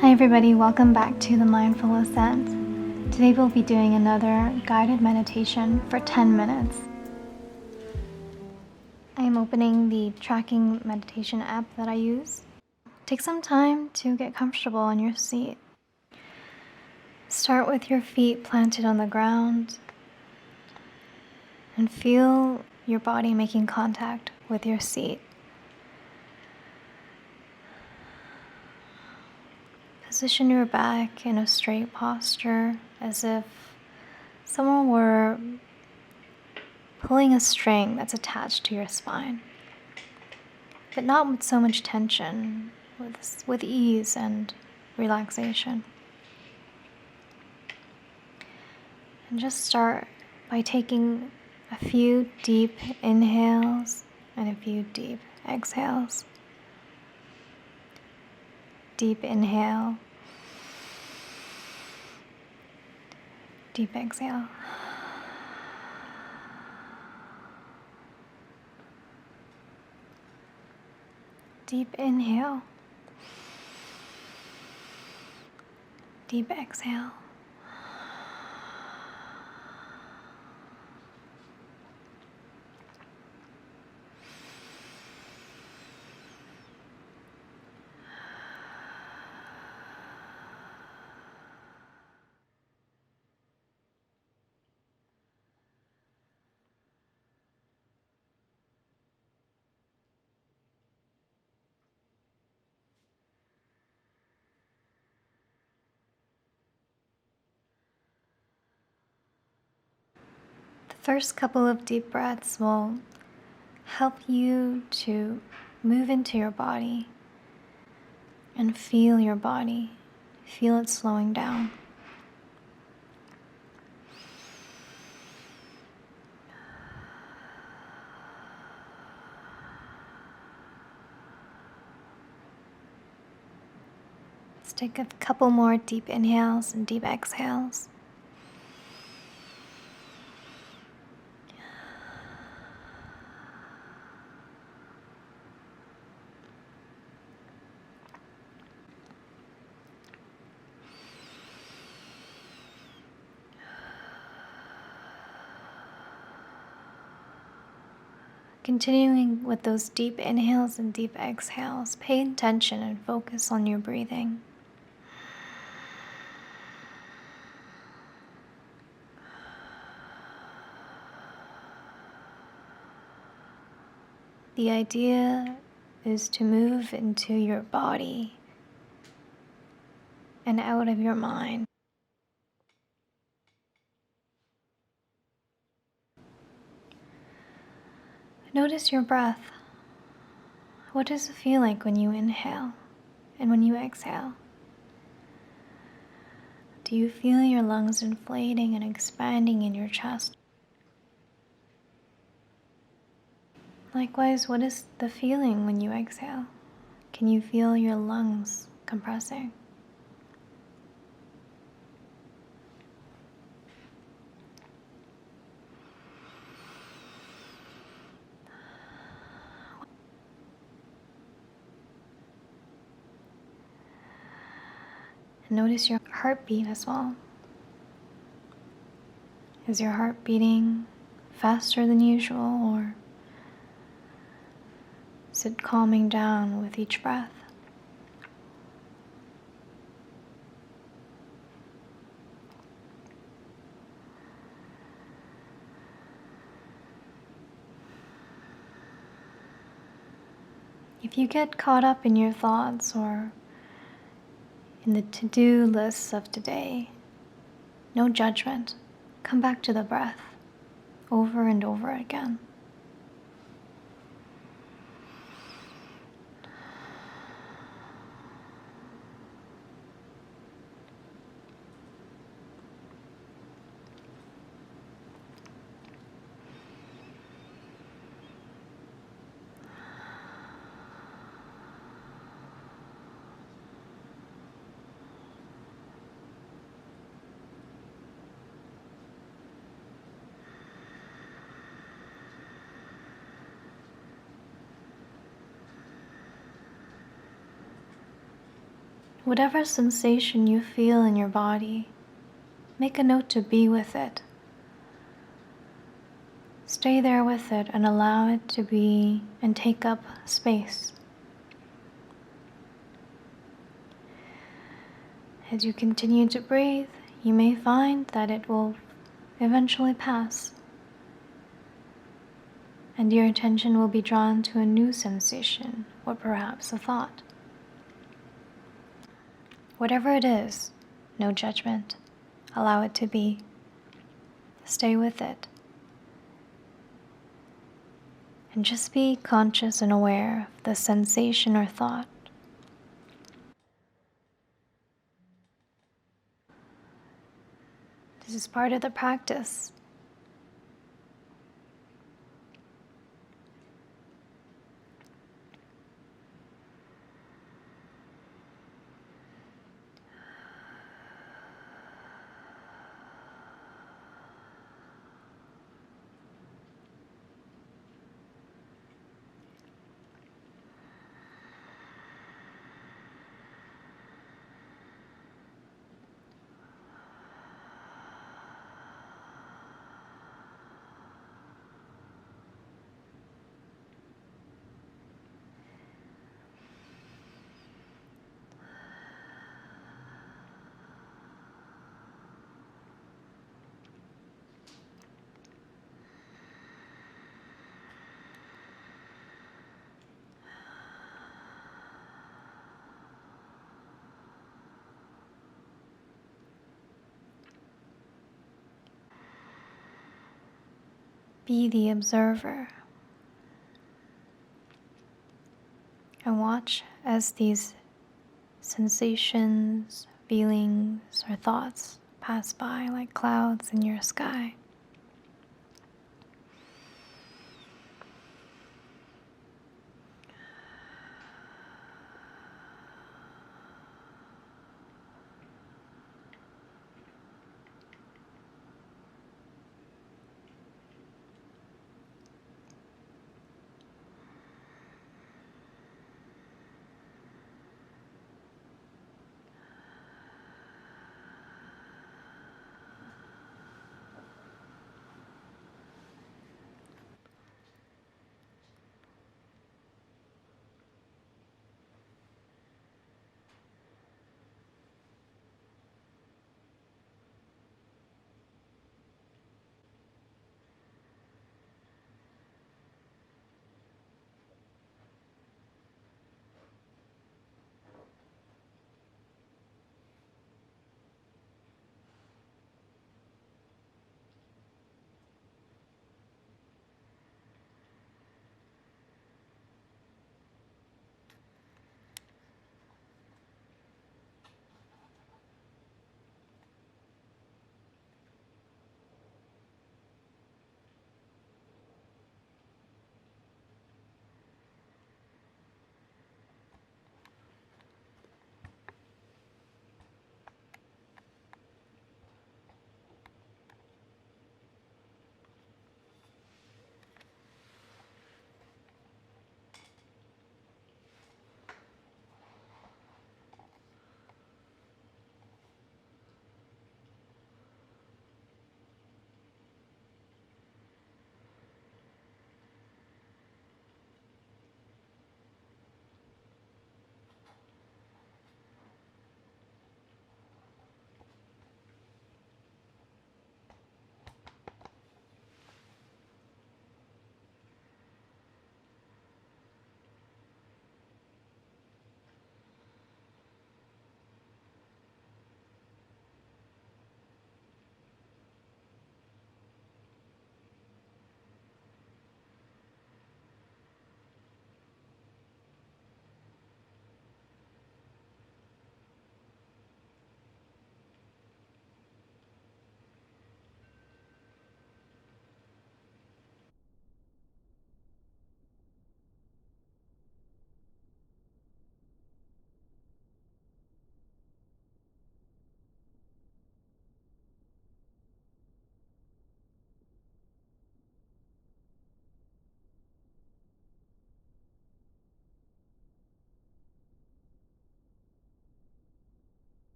Hi everybody, welcome back to the Mindful Ascent. Today we'll be doing another guided meditation for 10 minutes. I am opening the tracking meditation app that I use. Take some time to get comfortable on your seat. Start with your feet planted on the ground and feel your body making contact with your seat. Position your back in a straight posture as if someone were pulling a string that's attached to your spine, but not with so much tension, with ease and relaxation. And just start by taking a few deep inhales and a few deep exhales. Deep inhale, deep exhale. Deep inhale, deep exhale. The first couple of deep breaths will help you to move into your body and feel your body. Feel it slowing down. Let's take a couple more deep inhales and deep exhales. Continuing with those deep inhales and deep exhales, pay attention and focus on your breathing. The idea is to move into your body and out of your mind. Notice your breath. What does it feel like when you inhale and when you exhale? Do you feel your lungs inflating and expanding in your chest? Likewise, what is the feeling when you exhale? Can you feel your lungs compressing? And notice your heartbeat as well. Is your heart beating faster than usual, or is it calming down with each breath? If you get caught up in your thoughts or in the to-do lists of today, no judgment. Come back to the breath over and over again. Whatever sensation you feel in your body, make a note to be with it. Stay there with it and allow it to be and take up space. As you continue to breathe, you may find that it will eventually pass, and your attention will be drawn to a new sensation or perhaps a thought. Whatever it is, no judgment. Allow it to be. Stay with it. And just be conscious and aware of the sensation or thought. This is part of the practice. Be the observer and watch as these sensations, feelings, or thoughts pass by like clouds in your sky.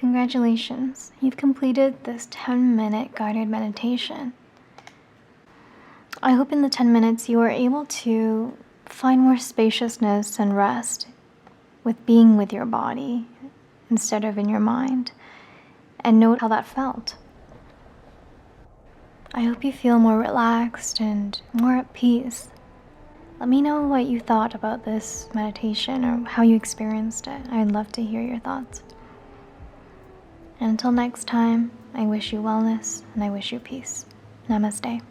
Congratulations, you've completed this 10-minute guided meditation. I hope in the 10 minutes you are able to find more spaciousness and rest with being with your body instead of in your mind, and note how that felt. I hope you feel more relaxed and more at peace. Let me know what you thought about this meditation or how you experienced it. I'd love to hear your thoughts. And until next time, I wish you wellness and I wish you peace. Namaste.